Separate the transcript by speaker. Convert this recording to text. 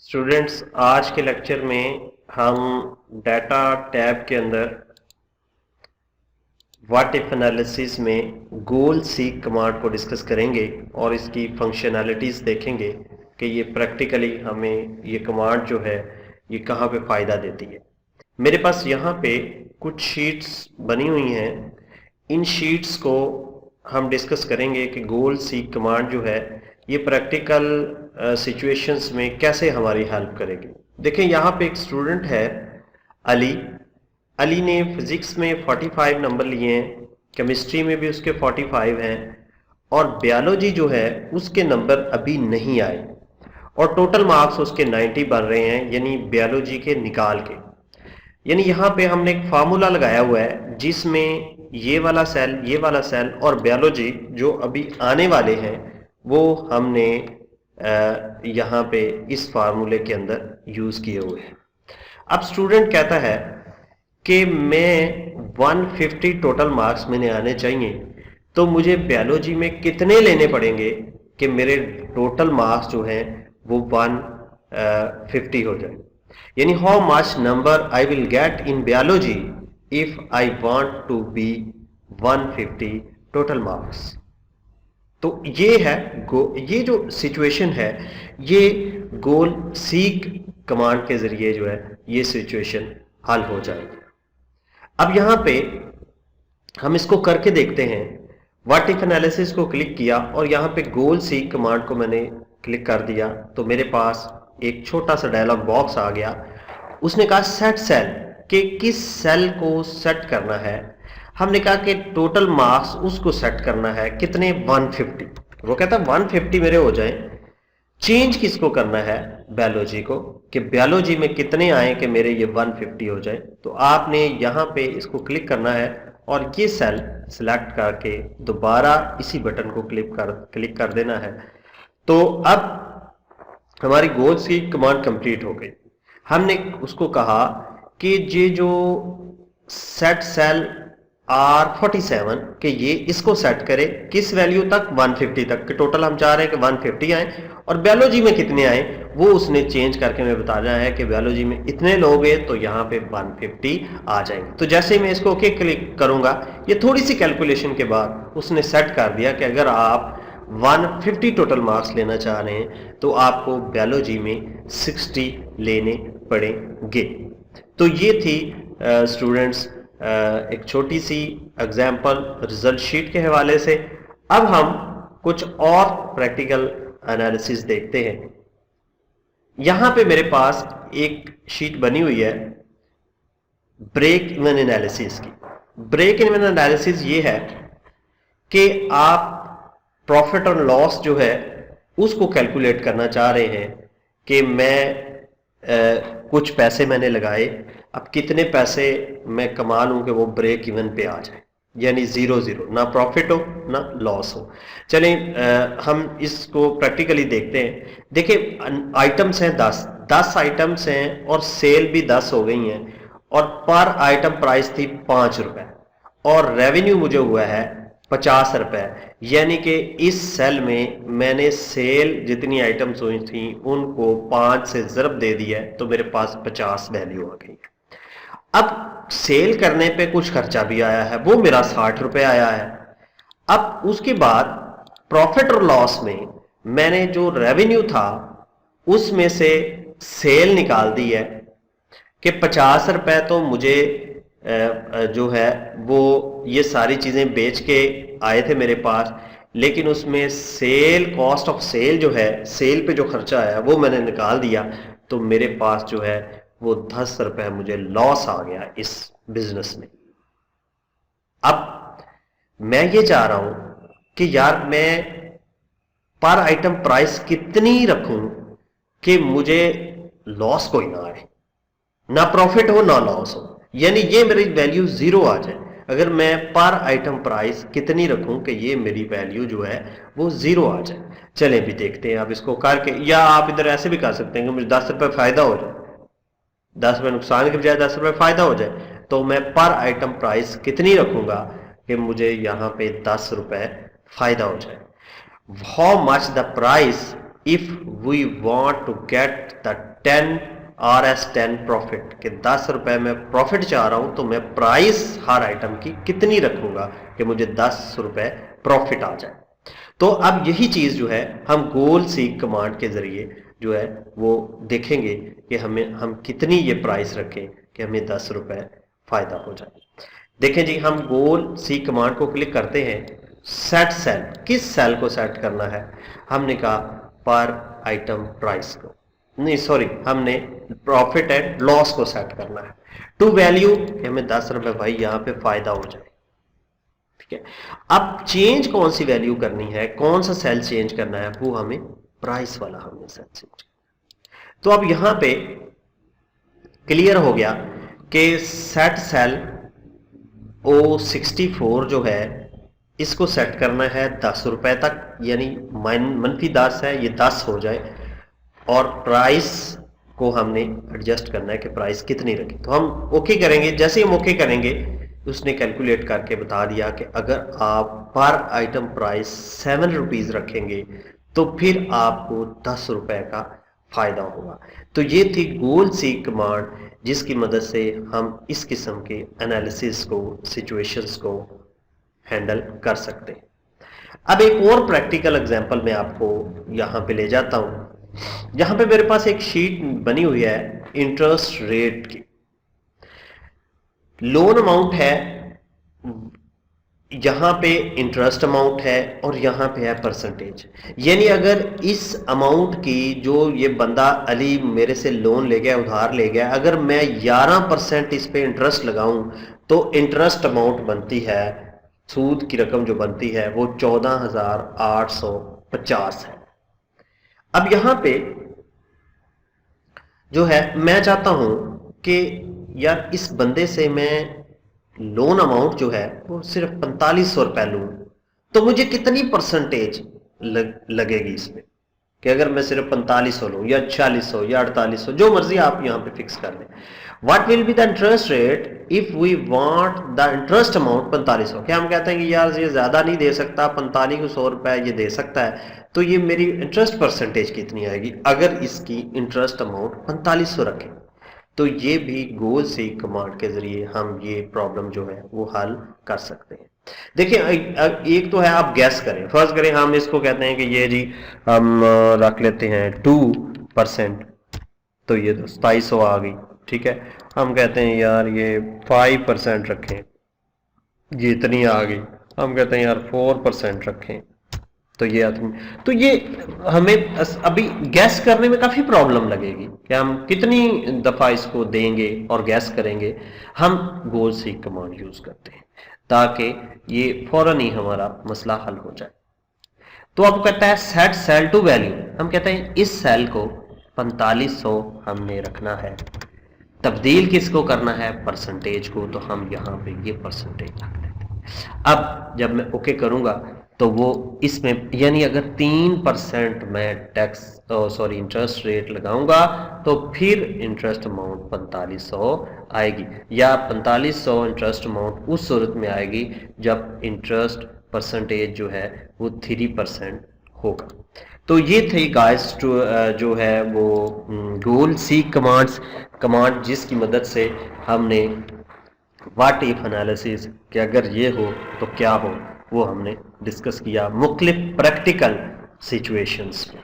Speaker 1: Students, आज के lecture में हम डाटा टैब के अंदर व्हाट इफ एनालिसिस में गोल सीक कमांड को डिस्कस करेंगे और इसकी फंक्शनैलिटीज देखेंगे कि ये प्रैक्टिकली हमें ये कमांड जो है ये कहाँ पे फ़ायदा देती है। मेरे पास यहाँ पे कुछ शीट्स बनी हुई हैं। इन शीट्स को हम डिस्कस करेंगे कि गोल सीक कमांड जो है ये प्रैक्टिकल सिचुएशंस में कैसे हमारी हेल्प करेगी। देखें, यहाँ पे एक स्टूडेंट है अली ने फिजिक्स में 45 नंबर लिए हैं, केमिस्ट्री में भी उसके 45 हैं और बायोलॉजी जो है उसके नंबर अभी नहीं आए और टोटल मार्क्स उसके 90 बन रहे हैं, यानी बायोलॉजी के निकाल के। यानी यहाँ पे हमने एक फार्मूला लगाया हुआ है जिसमें ये वाला सेल और बायोलॉजी जो अभी आने वाले हैं वो हमने यहाँ पे इस फार्मूले के अंदर यूज किए हुए हैं। अब स्टूडेंट कहता है कि मैं 150 टोटल मार्क्स मैंने आने चाहिए, तो मुझे बायोलॉजी में कितने लेने पड़ेंगे कि मेरे टोटल मार्क्स जो हैं वो 150 हो जाए। यानी how much number I will get in biology if I want to be 150 total marks. तो ये है ये जो सिचुएशन है ये गोल सीक कमांड के जरिए जो है ये सिचुएशन हल हो जाएगी। अब यहां पे हम इसको करके देखते हैं। व्हाट इफ एनालिसिस को क्लिक किया और यहां पे गोल सीक कमांड को मैंने क्लिक कर दिया तो मेरे पास एक छोटा सा डायलॉग बॉक्स आ गया। उसने कहा सेट सेल, कि किस सेल को सेट करना है। हमने कहा कि टोटल मार्क्स उसको सेट करना है, कितने 150। वो कहता है 150 मेरे हो जाए। चेंज किसको करना है, बायोलॉजी को, कि बायोलॉजी में कितने आए कि मेरे ये 150 हो जाए। तो आपने यहाँ पे इसको क्लिक करना है और ये सेल सिलेक्ट करके दोबारा इसी बटन को क्लिक कर देना है। तो अब हमारी गोल्स की कमांड कंप्लीट हो गई। हमने उसको कहा कि ये जो सेट सेल R47 कि ये इसको सेट करे किस वैल्यू तक, 150 तक, कि टोटल हम चाह रहे हैं कि 150 आए और बायोलॉजी में कितने आए वो उसने चेंज करके हमें बताना है कि बायोलॉजी में इतने लोग हैं तो यहाँ पे 150 आ जाएंगे। तो जैसे ही मैं इसको ओके क्लिक करूंगा ये थोड़ी सी कैलकुलेशन के बाद उसने सेट कर दिया कि अगर आप 150 टोटल मार्क्स लेना चाह रहे हैं तो आपको बायोलॉजी में 60 लेने पड़ेंगे। तो ये थी स्टूडेंट्स एक छोटी सी एग्जाम्पल रिजल्ट शीट के हवाले से। अब हम कुछ और प्रैक्टिकल एनालिसिस देखते हैं। यहां पे मेरे पास एक शीट बनी हुई है ब्रेक इवन एनालिसिस की। ब्रेक इवन एनालिसिस ये है कि आप प्रॉफिट और लॉस जो है उसको कैलकुलेट करना चाह रहे हैं कि मैं कुछ पैसे मैंने लगाए, अब कितने पैसे मैं कमा लूं कि वो ब्रेक इवन पे आ जाए, यानी 0-0, ना प्रॉफिट हो ना लॉस हो। चलें हम इसको प्रैक्टिकली देखते हैं। देखिए आइटम्स हैं 10 आइटम्स हैं और सेल भी 10 हो गई हैं और पर आइटम प्राइस थी 5 रुपए और रेवेन्यू मुझे हुआ है 50 रुपए। यानी कि इस सेल में मैंने सेल जितनी आइटम्स हुई थी उनको 5 से ज़रब दे दिया है तो मेरे पास 50 वैल्यू आ गई। अब सेल करने पे कुछ खर्चा भी आया है, वो मेरा 60 रुपए आया है। अब उसके बाद प्रॉफिट और लॉस में मैंने जो रेवेन्यू था उसमें से सेल निकाल दी है कि 50 रुपए तो मुझे जो है वो ये सारी चीजें बेच के आए थे मेरे पास, लेकिन उसमें सेल कॉस्ट ऑफ सेल जो है, सेल पे जो खर्चा आया वो मैंने निकाल दिया तो मेरे पास जो है वो 10 रुपए मुझे लॉस आ गया इस बिजनेस में। अब मैं ये चाह रहा हूं कि यार मैं पर आइटम प्राइस कितनी रखूं कि मुझे लॉस कोई ना आए, ना प्रॉफिट हो ना लॉस हो, यानी ये मेरी वैल्यू 0 आ जाए। अगर मैं पर आइटम प्राइस कितनी रखूं कि ये मेरी वैल्यू जो है वो 0 आ जाए। चलें भी देखते हैं आप इसको करके, या आप इधर ऐसे भी कर सकते हैं कि मुझे 10 रुपए फायदा हो जाए, 10 रुपए नुकसान के बजाय 10 रुपए फायदा हो जाए। तो मैं पर आइटम प्राइस कितनी रखूंगा कि मुझे यहां पे 10 रुपए फायदा हो जाए। How much the price if we want to get the 10 profit के 10 रुपए में प्रॉफिट चाह रहा हूं तो मैं प्राइस हर आइटम की कितनी रखूंगा कि मुझे 10 रुपए प्रॉफिट आ जाए। तो अब यही चीज जो है हम गोल सीक कमांड के जरिए जो है वो देखेंगे कि हम कितनी ये प्राइस रखें कि हमें 10 रुपए फायदा हो जाए। देखें जी, हम गोल सीक कमांड को क्लिक करते हैं, सेट सेल, किस सेल को सेट करना है? हमने कहा पर आइटम प्राइस को, नहीं सॉरी, हमने प्रॉफिट एंड लॉस को सेट करना है। टू वैल्यू कि हमें 10 रुपए भाई यहां पे फायदा हो जाए। ठीक है, अब चेंज कौन सी वैल्यू करनी है, कौन सा सेल चेंज करना है, वो हमें प्राइस वाला हमने सेल चेंज। तो अब यहां पे क्लियर हो गया कि सेट सेल O64 जो है इसको सेट करना है 10 रुपए तक, यानी मनफी 10 है, ये 10 हो जाए, और प्राइस को हमने एडजस्ट करना है कि प्राइस कितनी रखें। तो हम ओके करेंगे, जैसे हम ओके करेंगे उसने कैलकुलेट करके बता दिया कि अगर आप पर आइटम प्राइस 7 रुपीज रखेंगे तो फिर आपको 10 रुपए का फायदा होगा। तो ये थी गोल सीक कमांड जिसकी मदद से हम इस किस्म के एनालिसिस को, सिचुएशंस को हैंडल कर सकते हैं। अब एक और प्रैक्टिकल एग्जांपल मैं आपको यहां पे ले जाता हूं। यहां पे मेरे पास एक शीट बनी हुई है इंटरेस्ट रेट की। लोन अमाउंट है, यहां पे इंटरेस्ट अमाउंट है और यहां पे है परसेंटेज। यानी अगर इस अमाउंट की, जो ये बंदा अली मेरे से लोन ले गया, उधार ले गया, अगर मैं 11% इस पे इंटरेस्ट लगाऊं तो इंटरेस्ट अमाउंट बनती है, सूद की रकम जो बनती है वो 14,850 है। अब यहां पे जो है मैं चाहता हूं कि यार इस बंदे से मैं लोन अमाउंट जो है वो सिर्फ 4500 रुपए लूं, तो मुझे कितनी परसेंटेज लगेगी इसमें, कि अगर मैं सिर्फ 4500 लूं या 4600 या 4800, जो मर्जी आप यहां पे फिक्स कर लें। What will be the interest rate if we want the interest amount 4500? क्या हम कहते हैं कि यार ये ज्यादा नहीं दे सकता, 4500 रुपए ये दे सकता है, तो ये मेरी इंटरेस्ट परसेंटेज कितनी आएगी अगर इसकी इंटरेस्ट अमाउंट 4500 रखें? तो ये भी गोल सीक कमांड के जरिए हम ये प्रॉब्लम जो है वो हल कर सकते हैं। देखिए, एक तो है आप गैस करें, फर्ज करें हम इसको कहते हैं कि ये जी हम रख लेते हैं 2%, तो ये 2700 आ गई। ठीक है, हम कहते हैं यार ये 5% रखें, ये इतनी आ गई। हम कहते हैं यार 4% रखें, तो ये तो ये हमें अभी गैस करने में काफी प्रॉब्लम लगेगी कि हम कितनी दफा इसको देंगे और गैस करेंगे। हम गोल सीक कमांड यूज करते हैं ताकि ये फौरन ही हमारा मसला हल हो जाए। तो अब कहता है सेट सेल टू वैल्यू, हम कहते हैं इस सेल को 4500 हमने रखना है, तब्दील किसको करना है, परसेंटेज को, तो हम यहां पे ये परसेंटेज रख देते हैं। अब जब मैं ओके करूंगा तो वो इसमें, यानी अगर 3% मैं टैक्स सॉरी इंटरेस्ट रेट लगाऊंगा तो फिर इंटरेस्ट अमाउंट 4500 आएगी, या 4500 इंटरेस्ट अमाउंट उस सूरत में आएगी जब इंटरेस्ट परसेंटेज जो है वो 3% होगा। तो ये थे गाइस जो है वो गोल सीक कमांड जिसकी मदद से हमने व्हाट इफ एनालिसिस कि अगर ये हो तो क्या हो वो हमने डिस्कस किया मुख्तलिफ प्रैक्टिकल सिचुएशंस में।